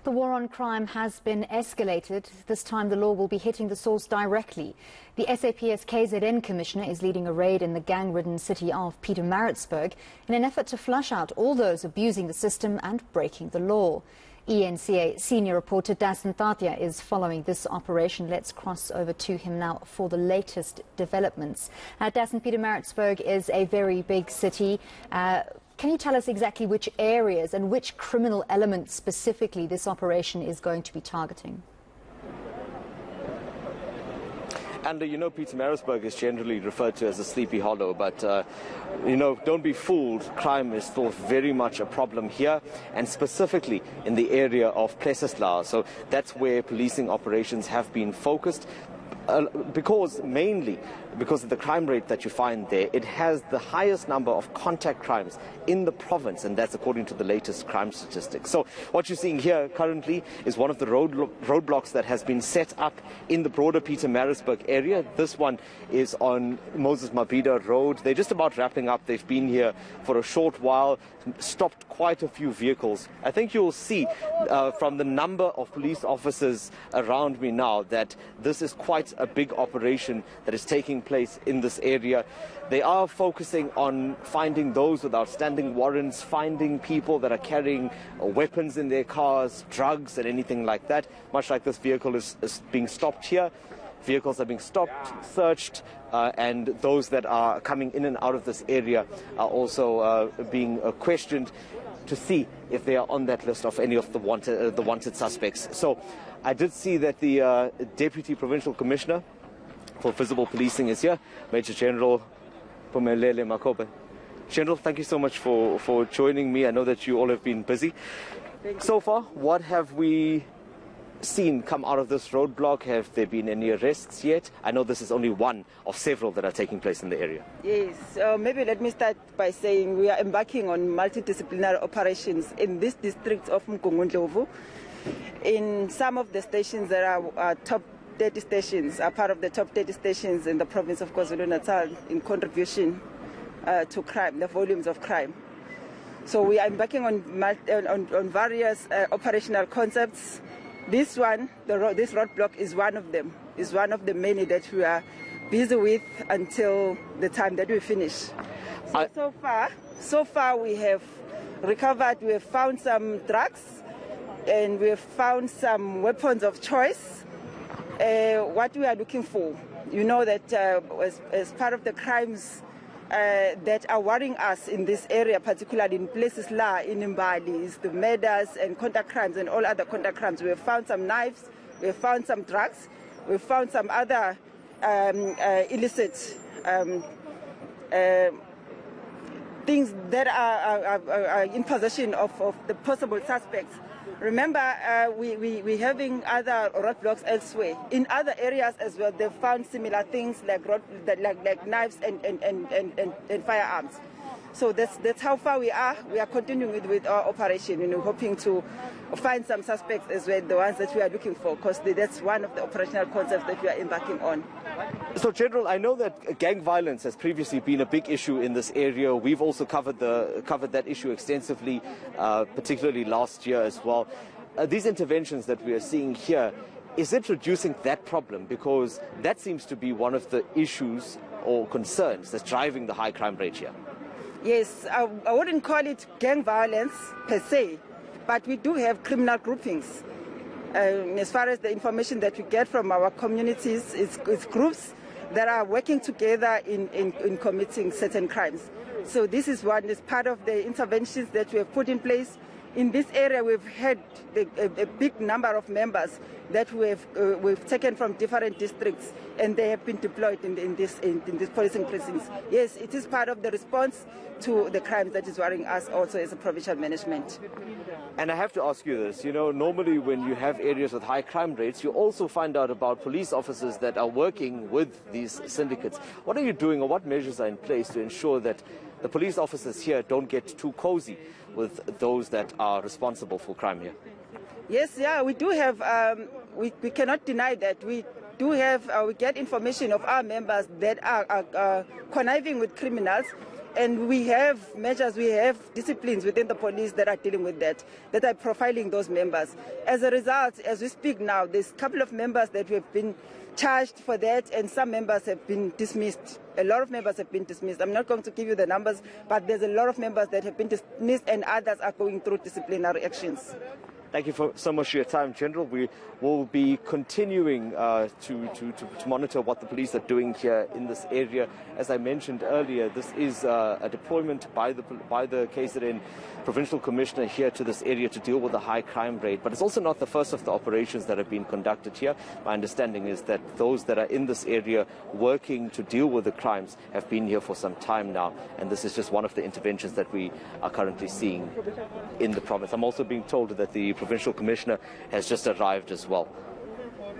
The war on crime has been escalated. This time the law will be hitting the source directly. The SAPS KZN Commissioner is leading a raid in the gang-ridden city of Pietermaritzburg in an effort to flush out all those abusing the system and breaking the law. eNCA senior reporter Dasen Thathiah is following this operation. Let's cross over to him now for the latest developments. Dasen, Pietermaritzburg is a very big city. Can you tell us exactly which areas and which criminal elements specifically this operation is going to be targeting? And Pietermaritzburg is generally referred to as a sleepy hollow, but don't be fooled. Crime is still very much a problem here, and specifically in the area of Plesseslaw. So that's where policing operations have been focused. Mainly because of the crime rate that you find there, it has the highest number of contact crimes in the province, and that's according to the latest crime statistics. So what you're seeing here currently is one of the roadblocks that has been set up in the broader Pietermaritzburg area. This one is on Moses Mabhida Road. They're just about wrapping up. They've been here for a short while, stopped quite a few vehicles. I think you'll see from the number of police officers around me now that this is quite a big operation that is taking place in this area. They are focusing on finding those with outstanding warrants, finding people that are carrying weapons in their cars, drugs and anything like that. Much like this vehicle is being stopped here. Vehicles are being stopped, searched, and those that are coming in and out of this area are also being questioned to see if they are on that list of any of the wanted suspects. So I did see that the Deputy Provincial Commissioner for Visible Policing is here, Major General Pumelele Makope. General, thank you so much for joining me. I know that you all have been busy. So far, what have we seen come out of this roadblock? Have there been any arrests yet? I know this is only one of several that are taking place in the area. Yes, maybe let me start by saying we are embarking on multidisciplinary operations in this district of Mgungundlovu. In some of the stations there are top 30 stations, are part of the top 30 stations in the province of KwaZulu-Natal in contribution to crime, the volumes of crime. So we are embarking on various operational concepts. This one, this roadblock is one of them, is one of the many that we are busy with until the time that we finish. So far we have recovered, we have found some drugs and we have found some weapons of choice. What we are looking for, you know that as part of the crimes that are worrying us in this area, particularly in places like in Mbali, is the murders and contact crimes and all other contact crimes. We have found some knives, we have found some drugs, we have found some other illicit things that are in possession of the possible suspects. Remember, we're having other roadblocks elsewhere. In other areas as well, they've found similar things like knives and firearms. So that's how far we are. We are continuing with our operation, hoping to find some suspects as well, the ones that we are looking for, because that's one of the operational concepts that we are embarking on. So, General, I know that gang violence has previously been a big issue in this area. We've also covered that issue extensively, particularly last year as well. These interventions that we are seeing here, is it reducing that problem? Because that seems to be one of the issues or concerns that's driving the high crime rate here. Yes, I wouldn't call it gang violence per se, but we do have criminal groupings. As far as the information that we get from our communities, it's groups that are working together in committing certain crimes. So this is one is part of the interventions that we have put in place. In this area, we've had a big number of members that we've taken from different districts, and they have been deployed in these policing precincts. Yes, it is part of the response to the crimes that is worrying us also as a provincial management. And I have to ask you this, normally when you have areas with high crime rates, you also find out about police officers that are working with these syndicates. What are you doing, or what measures are in place to ensure that the police officers here don't get too cozy with those that are responsible for crime here? Yes, yeah, we do have, we cannot deny that. We do have, we get information of our members that are conniving with criminals And we have measures, we have disciplines within the police that are dealing with that are profiling those members. As a result, as we speak now, there's a couple of members that have been charged for that, and some members have been dismissed. A lot of members have been dismissed. I'm not going to give you the numbers, but there's a lot of members that have been dismissed, and others are going through disciplinary actions. Thank you so much for your time, General. We will be continuing to monitor what the police are doing here in this area. As I mentioned earlier, this is a deployment by the KZN Provincial Commissioner here to this area to deal with the high crime rate. But it's also not the first of the operations that have been conducted here. My understanding is that those that are in this area working to deal with the crimes have been here for some time now. And this is just one of the interventions that we are currently seeing in the province. I'm also being told that the Provincial Commissioner has just arrived as well.